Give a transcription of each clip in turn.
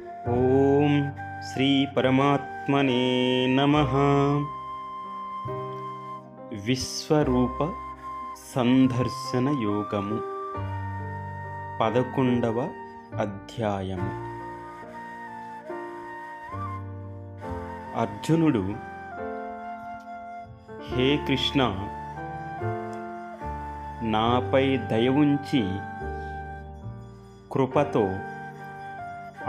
ఓం శ్రీ పరమాత్మనే నమః. విశ్వరూప సందర్శన యోగము 11వ అధ్యాయము. అర్జునుడు, హే కృష్ణ, నాపై దయ ఉంచి కృపతో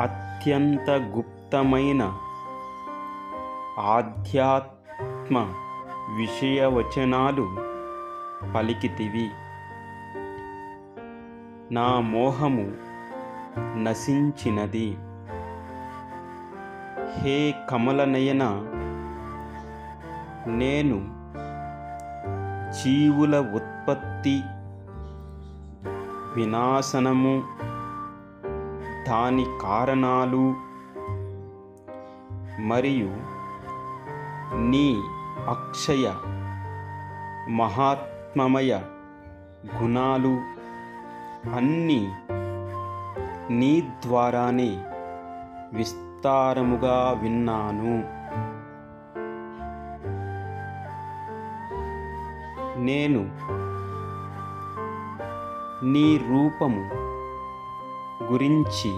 అత్యంత గుప్తమైన ఆధ్యాత్మ విషయవచనాలు పలికితివి. నా మోహము నశించినది. హే కమలనయన, నేను జీవుల ఉత్పత్తి, వినాశనము, దాని కారణాలు మరియు నీ అక్షయ మహాత్మమయ గుణాలు అన్నీ నీ ద్వారానే విస్తారముగా విన్నాను. నేను నీ రూపము గురించి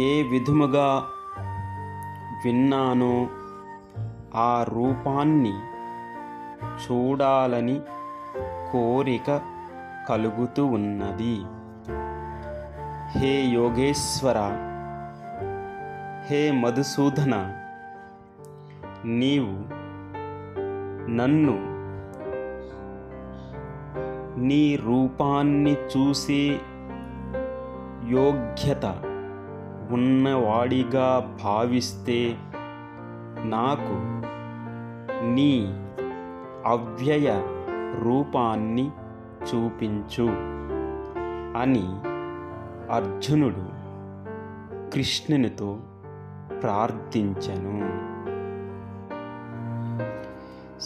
ఏ విధముగా విన్నానో ఆ రూపాన్ని చూడాలని కోరిక కలుగుతూ ఉన్నది. హే యోగేశ్వర, హే మధుసూదన, నీవు నన్ను నీ రూపాన్ని చూసే యోగ్యత ఉన్నవాడిగా భావిస్తే నాకు నీ అవ్యయ రూపాన్ని చూపించు అని అర్జునుడు కృష్ణునితో ప్రార్థించెను.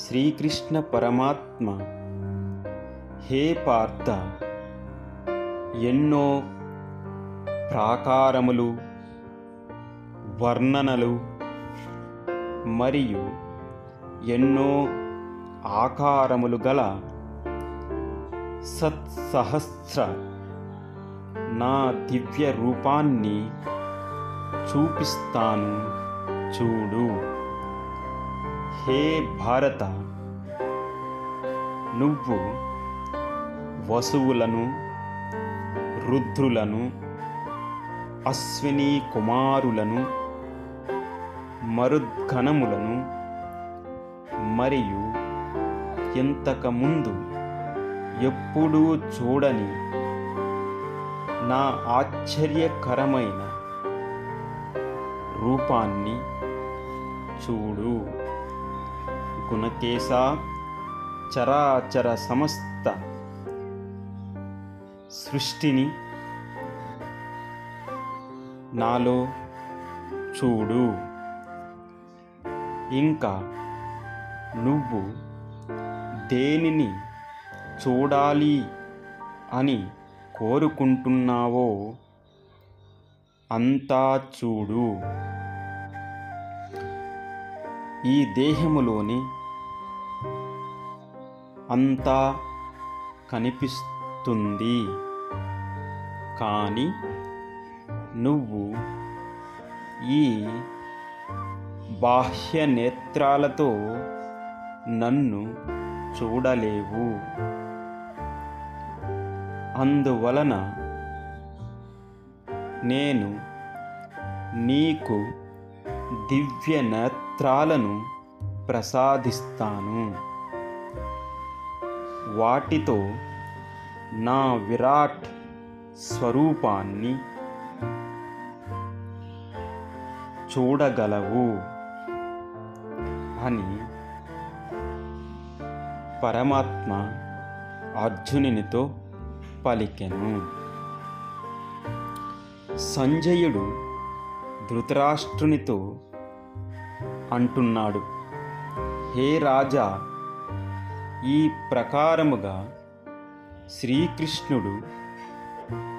శ్రీకృష్ణ పరమాత్మ, హే పార్థ, ఎన్నో ప్రాకారములు, వర్ణనలు మరియు ఎన్నో ఆకారములు గల సత్సహస్ర నా దివ్య రూపాన్ని చూపిస్తాను, చూడు. హే భారత, నువ్వు వసువులను, రుద్రులను, అశ్విని కుమారులను, మరుద్గణములను మరియు ఇంతకుముందు ఎప్పుడూ చూడని నా ఆశ్చర్యకరమైన రూపాన్ని చూడు. గుణకేశ, చరాచర సమస్త సృష్టిని నాలో చూడు. ఇంకా నువ్వు దేనిని చూడాలి అని కోరుకుంటున్నావో అంతా చూడు. ఈ దేహములోని అంతా కనిపిస్తుంది, కానీ నువ్వు ఈ బాహ్య నేత్రాలతో నన్ను చూడలేవు. అందువలన నేను నీకు దివ్య నేత్రాలను ప్రసాదిస్తాను. వాటితో నా విరాట్ స్వరూపాన్ని చూడగలవు అని పరమాత్మ అర్జునునితో పలికెను. సంజయుడు ధృతరాష్ట్రునితో అంటున్నాడు, హే రాజా, ఈ ప్రకారముగా శ్రీకృష్ణుడు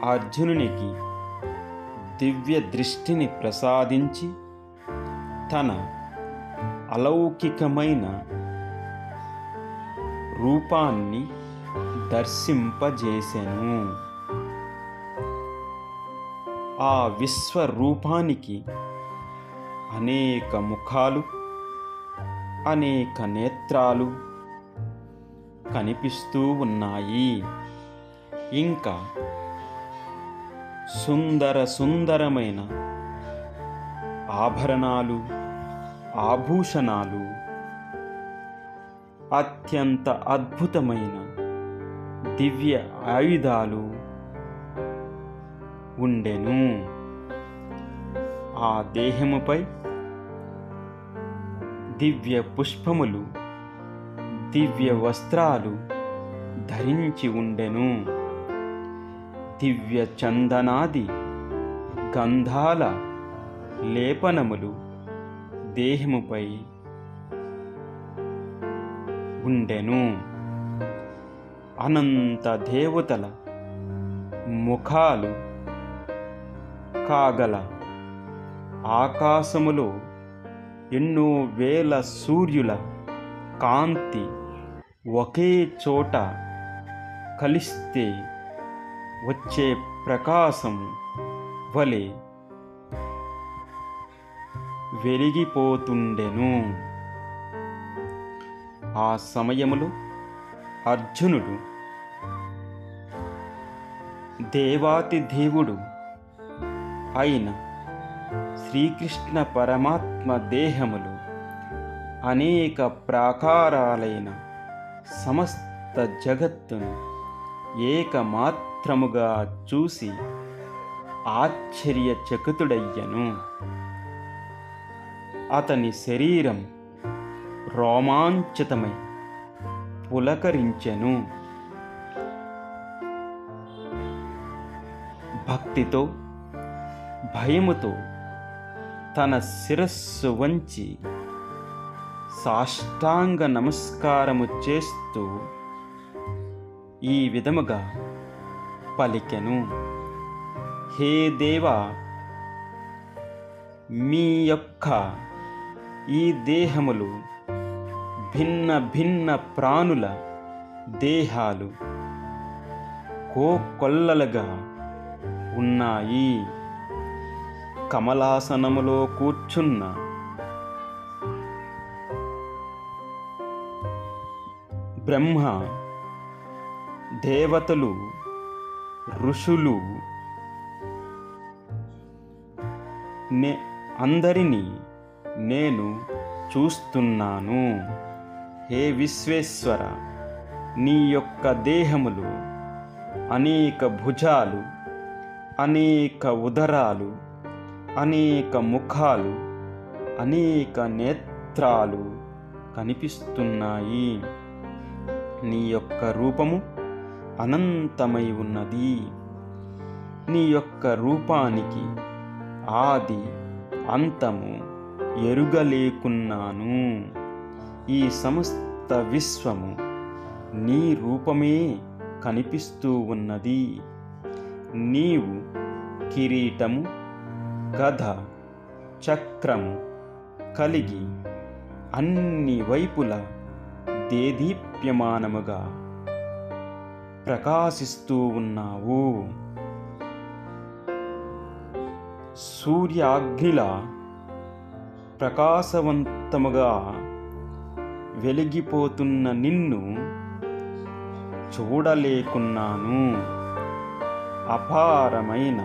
అర్జునునికి దివ్య దృష్టిని ప్రసాదించి తన అలౌకికమైన రూపాన్ని దర్శింపజేసెను. ఆ విశ్వరూపానికి అనేక ముఖాలు, అనేక నేత్రాలు కనిపిస్తూ ఉన్నాయి. ఇంకా సుందరమైన ఆభరణాలు, ఆభూషణాలు, అత్యంత అద్భుతమైన దివ్య ఆయుధాలు ఉండెను. ఆ దేహముపై దివ్య పుష్పములు, దివ్య వస్త్రాలు ధరించి ఉండెను. దివ్య చందనాది గంధాల లేపనములు దేహముపై ఉండెను. అనంత దేవతల ముఖాలు కాగల ఆకాశములో ఎన్నో వేల సూర్యుల కాంతి ఒకే చోట కలిస్తే వచ్చే ప్రకాశము వలె వెలిగిపోతుండెను. ఆ సమయములో అర్జునుడు దేవాతి దేవుడు అయిన శ్రీకృష్ణ పరమాత్మ దేహములు అనేక ప్రాకారాలైన సమస్త జగత్తును ఏకమాత్రముగా చూసి ఆశ్చర్యచకితుడయ్యను. అతని శరీరం రోమాంచితమై పులకరించెను. భక్తితో భయముతో తన శిరస్సు వంచి సాష్టాంగ నమస్కారము చేస్తూ ఈ విధముగా పలికెను. హే దేవా, మీ యొక్క ఈ దేహములు భిన్న భిన్న ప్రాణుల దేహాలు కోకొల్లలుగా ఉన్నాయి. కమలాసనములో కూర్చున్న బ్రహ్మ, దేవతలు, ఋషులు అందరినీ నేను చూస్తున్నాను. హే విశ్వేశ్వర, నీ యొక్క దేహములు అనేక భుజాలు, అనేక ఉదరాలు, అనేక ముఖాలు, అనేక నేత్రాలు కనిపిస్తున్నాయి. నీ యొక్క రూపము అనంతమై ఉన్నది. నీ యొక్క రూపానికి ఆది అంతము ఎరుగలేకున్నాను. ఈ సమస్త విశ్వము నీ రూపమే కనిపిస్తూ ఉన్నది. నీవు కిరీటము, గద, చక్రము కలిగి అన్ని వైపులా దేదీప్యమానముగా ప్రకాశిస్తూ ఉన్నావు. సూర్యాగ్నిలా ప్రకాశవంతముగా వెలిగిపోతున్న నిన్ను చూడలేకున్నాను. అపారమైన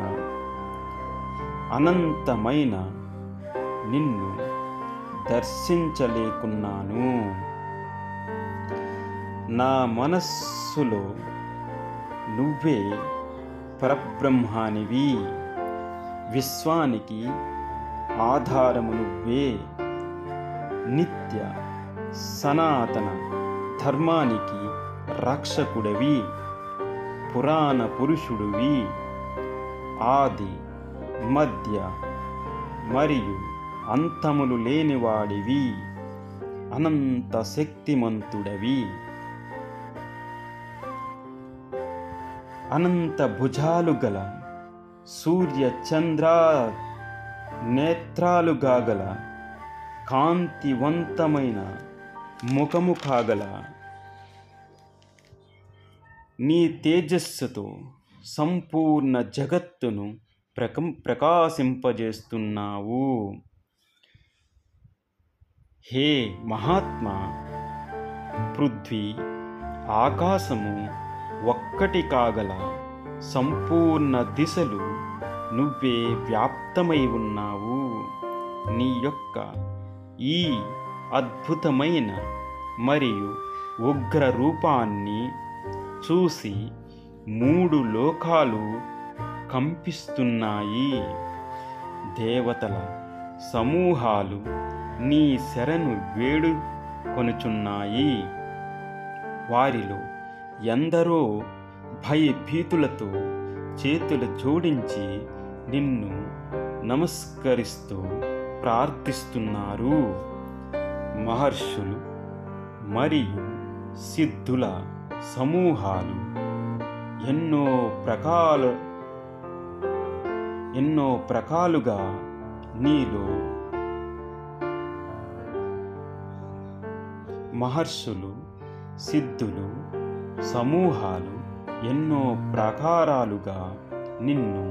అనంతమైన నిన్ను దర్శించలేకున్నాను. నా మనస్సులో నువ్వే పరబ్రహ్మానివి. విశ్వానికి ఆధారము నువ్వే. నిత్య సనాతన ధర్మానికి రక్షకుడివి, పురాణ పురుషుడివి, ఆది మధ్య మరియు అంతములు లేనివాడివి, అనంత శక్తిమంతుడవి. అనంత భుజాలు గల సూర్య చంద్ర నేత్రాలుగా గల కాంతివంతమైన ముఖము కాగల నీ తేజస్సుతో సంపూర్ణ జగత్తును ప్రకాశింపజేస్తున్నావు. హే మహాత్మా, పృథ్వీ ఆకాశము ఒక్కటి కాగల సంపూర్ణ దిశలు నువ్వే వ్యాప్తమై ఉన్నావు. నీ యొక్క ఈ అద్భుతమైన మరియు ఉగ్ర రూపాన్ని చూసి 3 లోకాలు కంపిస్తున్నాయి. దేవతల సమూహాలు నీ శరణు వేడుకొనుచున్నాయి. వారిలో ఎందరో భయభీతులతో చేతులు జోడించి నిన్ను నమస్కరిస్తూ ప్రార్థిస్తున్నారు. మహర్షులు మరియు సిద్ధుల సమూహాలు ఎన్నో ప్రకాలుగా నీలో మహర్షులు సిద్ధులు సమూహాలు ఎన్నో ప్రకారాలుగా నిన్ను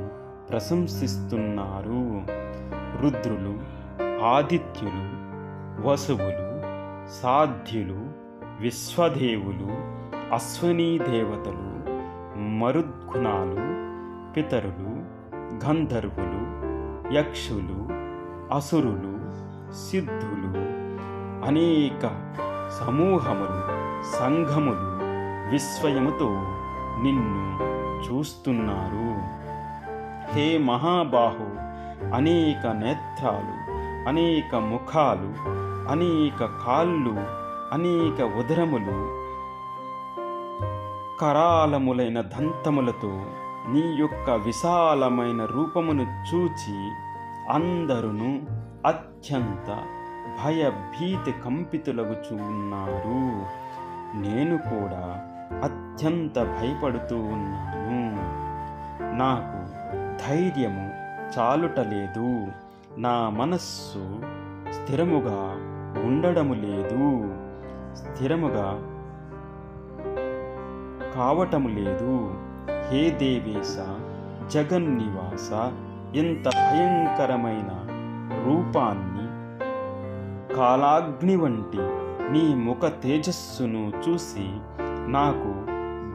ప్రశంసిస్తున్నారు. రుద్రులు, ఆదిత్యులు, వసువులు, సాధ్యులు, విశ్వదేవులు, అశ్వనీ దేవతలు, మరుద్గుణాలు, పితరులు, గంధర్వులు, యక్షులు, అసురులు, సిద్ధులు, అనేక సమూహములు, సంఘములు విస్మయముతో నిన్ను చూస్తున్నారు. హే మహాబాహు, అనేక నేత్రాలు, అనేక ముఖాలు, అనేక కాళ్ళు, అనేక ఉదరములు, కరాలములైన దంతములతో నీ యొక్క విశాలమైన రూపమును చూచి అందరును అత్యంత భయభీతి కంపితులగుచూ ఉన్నారు. నేను కూడా అత్యంత భయపడుతూ ఉన్నాను. నాకు ధైర్యము చాలుటలేదు. నా మనస్సు స్థిరముగా ఉండడము లేదు, స్థిరముగా కావటము లేదు. హే దేవేశ, జగన్నివాస, ఇంత భయంకరమైన రూపాన్ని, కాలాగ్ని వంటి నీ ముఖ తేజస్సును చూసి నాకు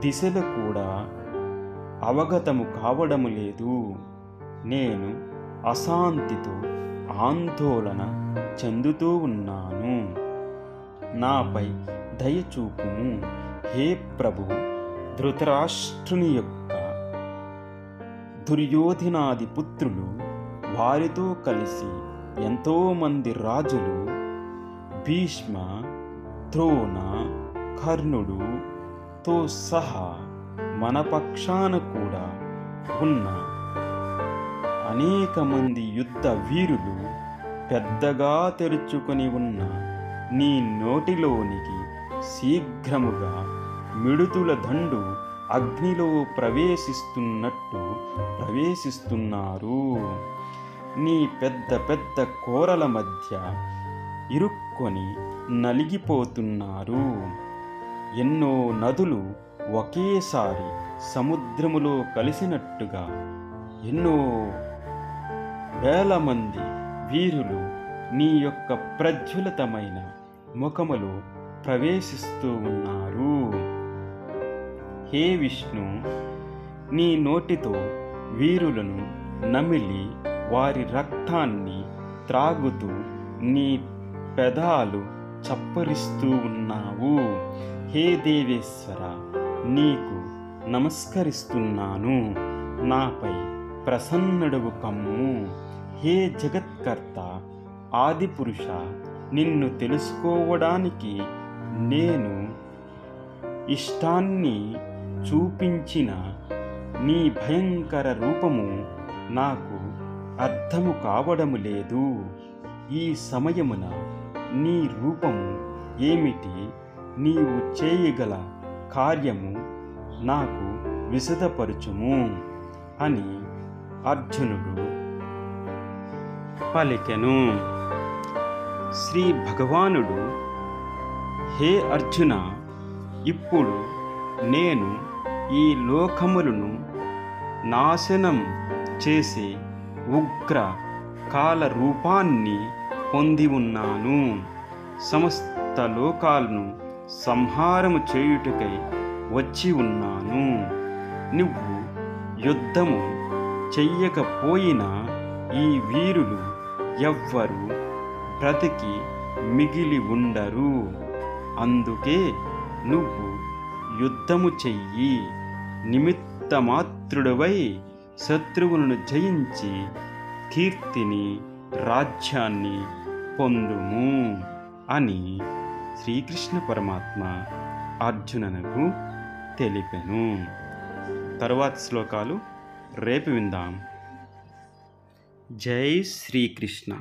దిశలు కూడా అవగతము కావడము లేదు. నేను అశాంతితో ఆందోళన చెందుతూ ఉన్నాను. నాపై దయచూపుము. హే ప్రభు, ధృతరాష్ట్రుని యొక్క దుర్యోధనాది పుత్రులు, వారితో కలిసి ఎంతోమంది రాజులు, భీష్మ, ద్రోణ, కర్ణుడుతో సహా మన పక్షాన కూడా ఉన్న అనేక మంది యుద్ధ వీరులు పెద్దగా తెరుచుకొని ఉన్న నీ నోటిలోనికి శీఘ్రముగా మిడుతుల దండు అగ్నిలో ప్రవేశిస్తున్నట్టు ప్రవేశిస్తున్నారు. నీ పెద్ద పెద్ద కోరల మధ్య ఇరుక్కొని నలిగిపోతున్నారు. ఎన్నో నదులు ఒకేసారి సముద్రములో కలిసినట్టుగా ఎన్నో వేల మంది వీరులు నీ యొక్క ప్రజ్వలితమైన ముఖములో ప్రవేశిస్తూ ఉన్నారు. హే విష్ణు, నీ నోటితో వీరులను నమిలి వారి రక్తాన్ని త్రాగుతూ నీ పెదాలు చప్పరిస్తూ ఉన్నావు. హే దేవేశ్వర, నీకు నమస్కరిస్తున్నాను. నాపై ప్రసన్నుడవు కమ్ము. హే జగత్కర్త, ఆదిపురుష, నిన్ను తెలుసుకోవడానికి నేను ఇష్టాన్ని చూపించిన నీ భయంకర రూపము నాకు అర్థము కావడము లేదు. ఈ సమయమున నీ రూపము ఏమిటి, నీవు చేయగల కార్యము నాకు విశదపరచుము అని అర్జునుడు పలికెను. శ్రీ భగవానుడు, హే అర్జున, ఇప్పుడు నేను ఈ లోకములను నాశనం చేసే ఉగ్ర కాల రూపాన్ని పొంది ఉన్నాను. సమస్త లోకాలను సంహారము చేయుటకై వచ్చి ఉన్నాను. నువ్వు యుద్ధము చెయ్యకపోయినా ఈ వీరులు ఎవ్వరు బ్రతికి మిగిలి ఉండరు. అందుకే నువ్వు యుద్ధము చెయ్యి, నిమిత్తమాత్రుడవై శత్రువులను జయించి కీర్తిని, రాజ్యాన్ని పొందుము అని శ్రీకృష్ణ పరమాత్మ అర్జునునకు తెలిపెను. తరువాత శ్లోకాలు రేపు విందాం. జై శ్రీకృష్ణ.